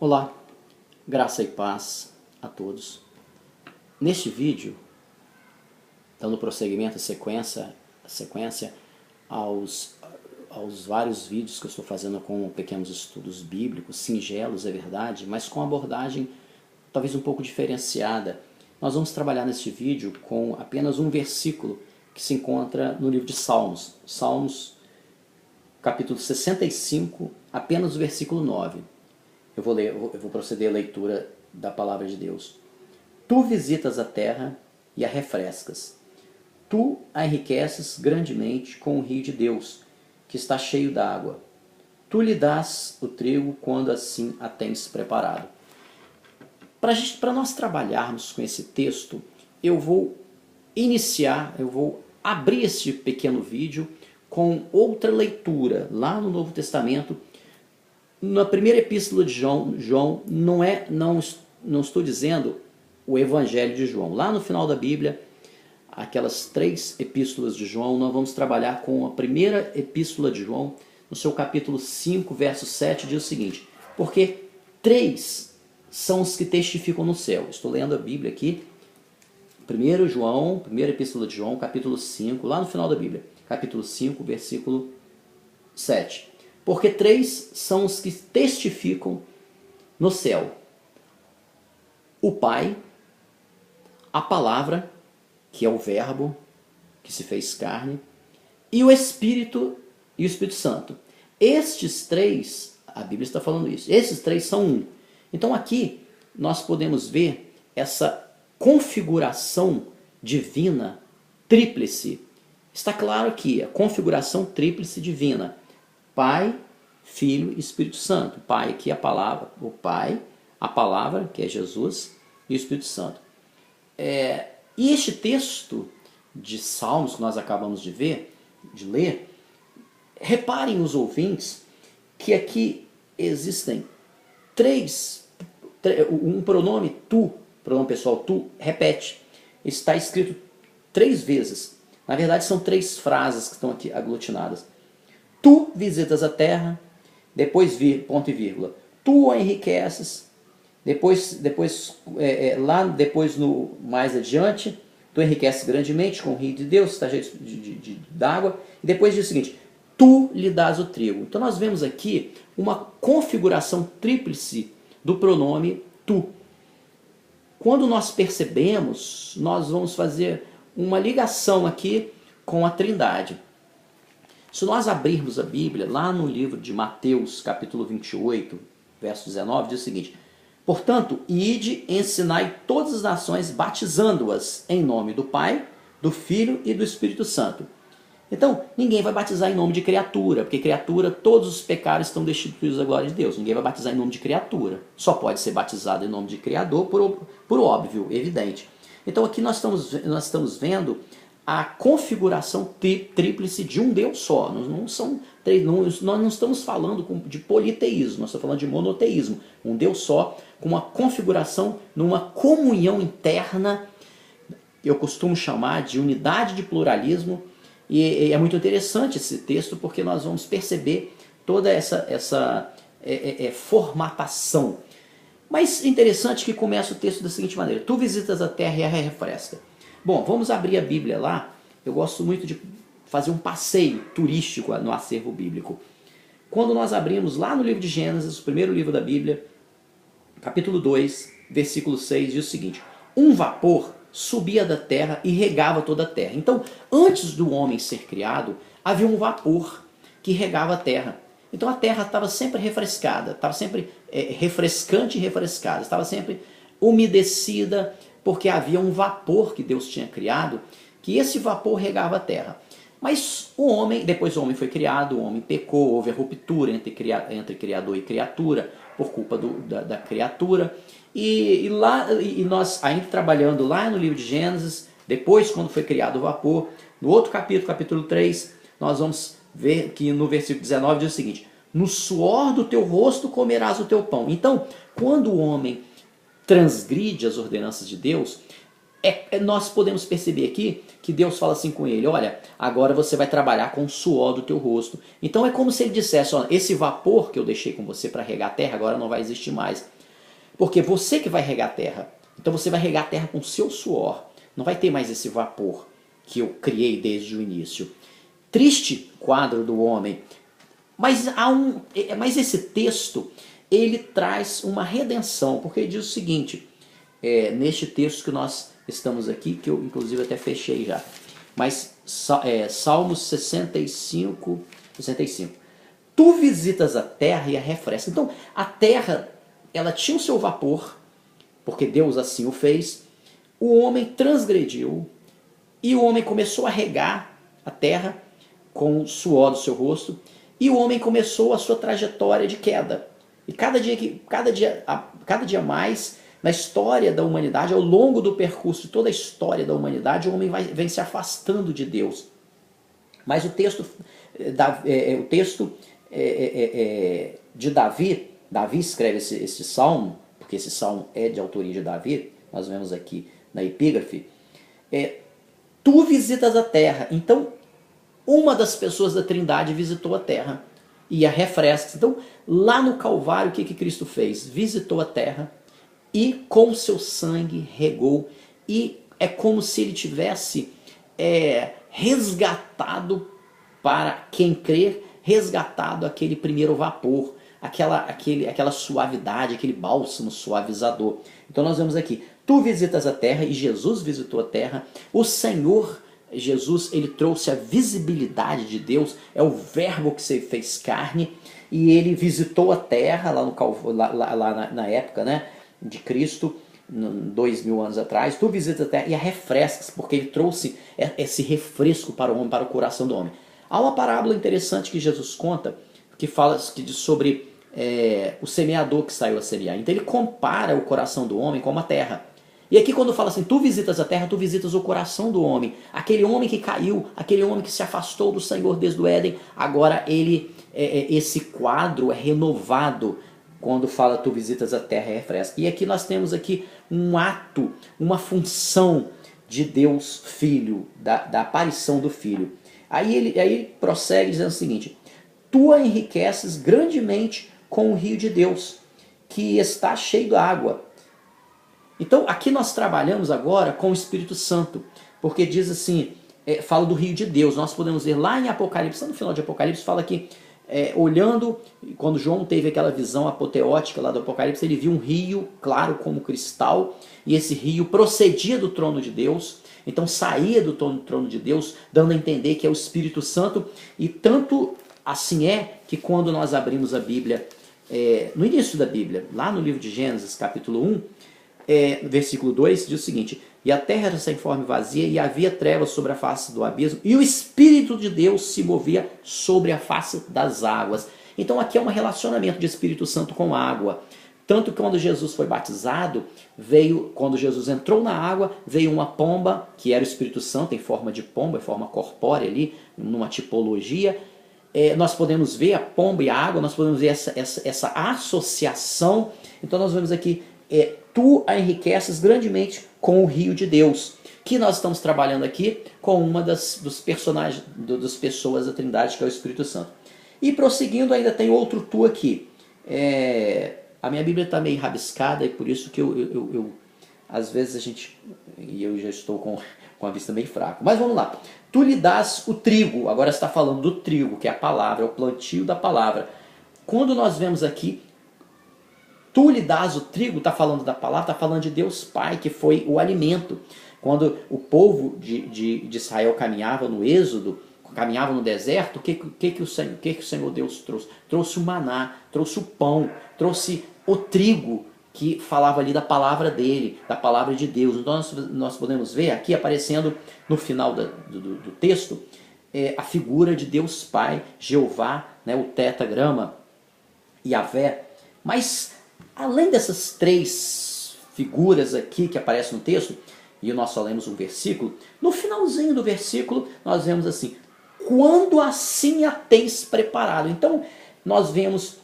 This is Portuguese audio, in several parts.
Olá, graça e paz a todos. Neste vídeo, dando prosseguimento à sequência aos vários vídeos que eu estou fazendo com pequenos estudos bíblicos, singelos, é verdade, mas com abordagem talvez um pouco diferenciada. Nós vamos trabalhar neste vídeo com apenas um versículo que se encontra no livro de Salmos. Salmos, capítulo 65, apenas o versículo 9. Eu vou proceder à leitura da palavra de Deus. Tu visitas a terra e a refrescas. Tu a enriqueces grandemente com o rio de Deus, que está cheio d'água. Tu lhe dás o trigo quando assim a tens preparado. Para nós trabalharmos com esse texto, eu vou abrir este pequeno vídeo com outra leitura lá no Novo Testamento. Na primeira epístola de João não estou dizendo o Evangelho de João. Lá no final da Bíblia, aquelas 3 epístolas de João, nós vamos trabalhar com a primeira epístola de João, no seu capítulo 5, verso 7, diz o seguinte: porque 3 são os que testificam no céu. Estou lendo a Bíblia aqui, primeira epístola de João, capítulo 5, lá no final da Bíblia, capítulo 5, versículo 7. Porque 3 são os que testificam no céu: o Pai, a Palavra, que é o Verbo que se fez carne, e o Espírito e o Espírito Santo. Estes 3, a Bíblia está falando isso, esses 3 são um. Então aqui nós podemos ver essa configuração divina tríplice. Está claro que a configuração tríplice divina: Pai, Filho e Espírito Santo. Pai aqui é a palavra, o Pai, a palavra, que é Jesus, e o Espírito Santo. E este texto de Salmos que nós acabamos de ler, reparem os ouvintes que aqui existem um pronome tu, pronome pessoal tu, repete. Está escrito 3 vezes. Na verdade são 3 frases que estão aqui aglutinadas. Tu visitas a terra, depois ponto e vírgula. Tu a enriqueces, depois mais adiante, tu enriqueces grandemente com o rio de Deus, está cheio d'água, e depois diz o seguinte: tu lhe dás o trigo. Então nós vemos aqui uma configuração tríplice do pronome tu. Quando nós percebemos, nós vamos fazer uma ligação aqui com a Trindade. Se nós abrirmos a Bíblia, lá no livro de Mateus, capítulo 28, verso 19, diz o seguinte: portanto, ide, ensinai todas as nações, batizando-as em nome do Pai, do Filho e do Espírito Santo. Então, ninguém vai batizar em nome de criatura, porque criatura, todos os pecados estão destituídos da glória de Deus. Ninguém vai batizar em nome de criatura. Só pode ser batizado em nome de Criador, por óbvio, evidente. Então aqui nós estamos vendo a configuração tríplice de um Deus só. Nós não estamos falando de politeísmo, nós estamos falando de monoteísmo. Um Deus só, com uma configuração, numa comunhão interna, eu costumo chamar de unidade de pluralismo. E é muito interessante esse texto, porque nós vamos perceber toda essa formatação. Mas interessante que começa o texto da seguinte maneira: tu visitas a terra e a refresca. Bom, vamos abrir a Bíblia lá. Eu gosto muito de fazer um passeio turístico no acervo bíblico. Quando nós abrimos lá no livro de Gênesis, o primeiro livro da Bíblia, capítulo 2, versículo 6, diz o seguinte: um vapor subia da terra e regava toda a terra. Então, antes do homem ser criado, havia um vapor que regava a terra. Então a terra estava sempre refrescada, estava sempre refrescante e refrescada, estava sempre umedecida, porque havia um vapor que Deus tinha criado, que esse vapor regava a terra. Mas depois o homem foi criado, o homem pecou, houve a ruptura entre criador e criatura, por culpa da criatura. E nós, ainda trabalhando lá no livro de Gênesis, depois quando foi criado o vapor, no outro capítulo 3, nós vamos ver que no versículo 19 diz o seguinte: no suor do teu rosto comerás o teu pão. Então, quando o homem transgride as ordenanças de Deus, Nós podemos perceber aqui que Deus fala assim com ele: olha, agora você vai trabalhar com o suor do teu rosto. Então é como se ele dissesse: ó, esse vapor que eu deixei com você para regar a terra agora não vai existir mais. Porque você que vai regar a terra. Então você vai regar a terra com o seu suor. Não vai ter mais esse vapor que eu criei desde o início. Triste quadro do homem. Mas esse texto, ele traz uma redenção. Porque ele diz o seguinte, neste texto que nós estamos aqui, que eu inclusive até fechei já. Mas Salmos 65. Tu visitas a terra e a refresca. Então a terra, ela tinha o seu vapor, porque Deus assim o fez. O homem transgrediu e o homem começou a regar a terra com o suor do seu rosto, e o homem começou a sua trajetória de queda. E cada dia mais na história da humanidade, ao longo do percurso de toda a história da humanidade, o homem vem se afastando de Deus. Mas o texto de Davi escreve esse salmo, porque esse salmo é de autoria de Davi, nós vemos aqui na epígrafe, tu visitas a terra. Então, uma das pessoas da Trindade visitou a terra e a refresca. Então, lá no Calvário, o que Cristo fez? Visitou a terra e com seu sangue regou. E é como se ele tivesse resgatado, para quem crer, resgatado aquele primeiro vapor, aquela suavidade, aquele bálsamo suavizador. Então nós vemos aqui, tu visitas a terra, e Jesus visitou a terra. O Senhor Jesus, ele trouxe a visibilidade de Deus, é o verbo que se fez carne, e ele visitou a terra lá na época, né, de Cristo, 2000 anos atrás. Tu visitas a terra e a refrescas, porque ele trouxe esse refresco para o homem, para o coração do homem. Há uma parábola interessante que Jesus conta, que diz sobre o semeador que saiu a semear. Então ele compara o coração do homem com uma terra. E aqui quando fala assim, tu visitas a terra, tu visitas o coração do homem. Aquele homem que caiu, aquele homem que se afastou do Senhor desde o Éden, agora esse quadro é renovado quando fala tu visitas a terra e refresca. E aqui nós temos aqui um ato, uma função de Deus Filho, da aparição do Filho. Aí ele prossegue dizendo o seguinte, tu a enriqueces grandemente com o rio de Deus, que está cheio de água. Então aqui nós trabalhamos agora com o Espírito Santo, porque diz assim, fala do rio de Deus. Nós podemos ver lá em Apocalipse, no final de Apocalipse, fala que olhando, quando João teve aquela visão apoteótica lá do Apocalipse, ele viu um rio claro como cristal, e esse rio procedia do trono de Deus, então saía do trono de Deus, dando a entender que é o Espírito Santo. E tanto assim que quando nós abrimos a Bíblia, no início da Bíblia, lá no livro de Gênesis, capítulo 1, versículo 2, diz o seguinte, e a terra era sem forma e vazia, e havia trevas sobre a face do abismo, e o Espírito de Deus se movia sobre a face das águas. Então aqui é um relacionamento de Espírito Santo com água. Tanto que quando Jesus foi batizado, quando Jesus entrou na água, veio uma pomba, que era o Espírito Santo, em forma de pomba, em forma corpórea ali, numa tipologia. Nós podemos ver a pomba e a água, nós podemos ver essa associação. Então nós vemos aqui, tu a enriqueces grandemente com o rio de Deus, que nós estamos trabalhando aqui com uma dos personagens, das pessoas da Trindade, que é o Espírito Santo. E prosseguindo, ainda tem outro tu aqui. A minha Bíblia está meio rabiscada, e por isso que eu às vezes eu já estou com a vista bem fraca. Mas vamos lá. Tu lhe dás o trigo, agora está falando do trigo, que é a palavra, é o plantio da palavra. Quando nós vemos aqui, tu lhe dás o trigo, está falando da palavra, está falando de Deus Pai, que foi o alimento. Quando o povo de Israel caminhava no Êxodo, caminhava no deserto, o que o Senhor Deus trouxe? Trouxe o maná, trouxe o pão, trouxe o trigo, que falava ali da palavra dele, da palavra de Deus. Então nós podemos ver aqui aparecendo no final do texto a figura de Deus Pai, Jeová, né, o tetragrama, Yahvé. Mas além dessas três figuras aqui que aparecem no texto, e nós só lemos um versículo, no finalzinho do versículo nós vemos assim, quando assim a tens preparado. Então nós vemos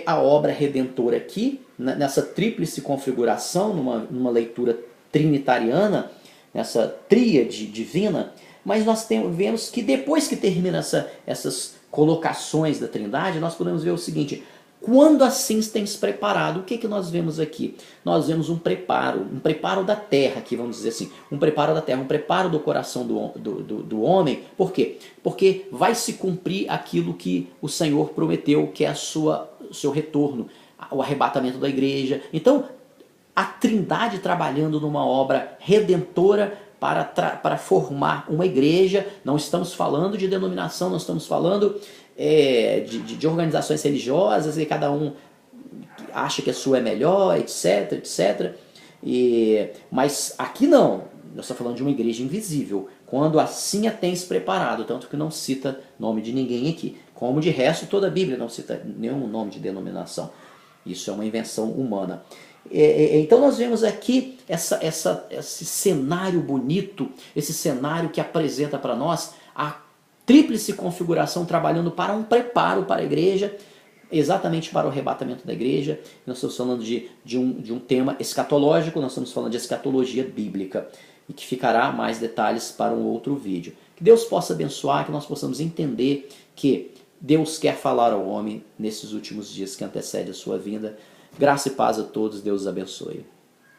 a obra redentora aqui, nessa tríplice configuração, numa leitura trinitariana, nessa tríade divina, mas nós vemos que depois que termina essas colocações da Trindade, nós podemos ver o seguinte: quando assim tens preparado, o que nós vemos aqui? Nós vemos um preparo da terra, aqui vamos dizer assim, um preparo da terra, um preparo do coração do homem. Por quê? Porque vai se cumprir aquilo que o Senhor prometeu, que é o seu retorno, o arrebatamento da igreja. Então, a Trindade trabalhando numa obra redentora para formar uma igreja. Não estamos falando de denominação, não estamos falando de organizações religiosas e cada um acha que a sua é melhor, etc, etc. Mas aqui não, nós estamos falando de uma igreja invisível. Quando assim a tens preparado, tanto que não cita nome de ninguém aqui. Como de resto toda a Bíblia não cita nenhum nome de denominação. Isso é uma invenção humana. Então nós vemos aqui esse cenário bonito, esse cenário que apresenta para nós a tríplice configuração trabalhando para um preparo para a igreja, exatamente para o arrebatamento da igreja. Nós estamos falando de um tema escatológico, nós estamos falando de escatologia bíblica, e que ficará mais detalhes para um outro vídeo. Que Deus possa abençoar, que nós possamos entender que Deus quer falar ao homem nesses últimos dias que antecedem a sua vinda. Graça e paz a todos, Deus os abençoe.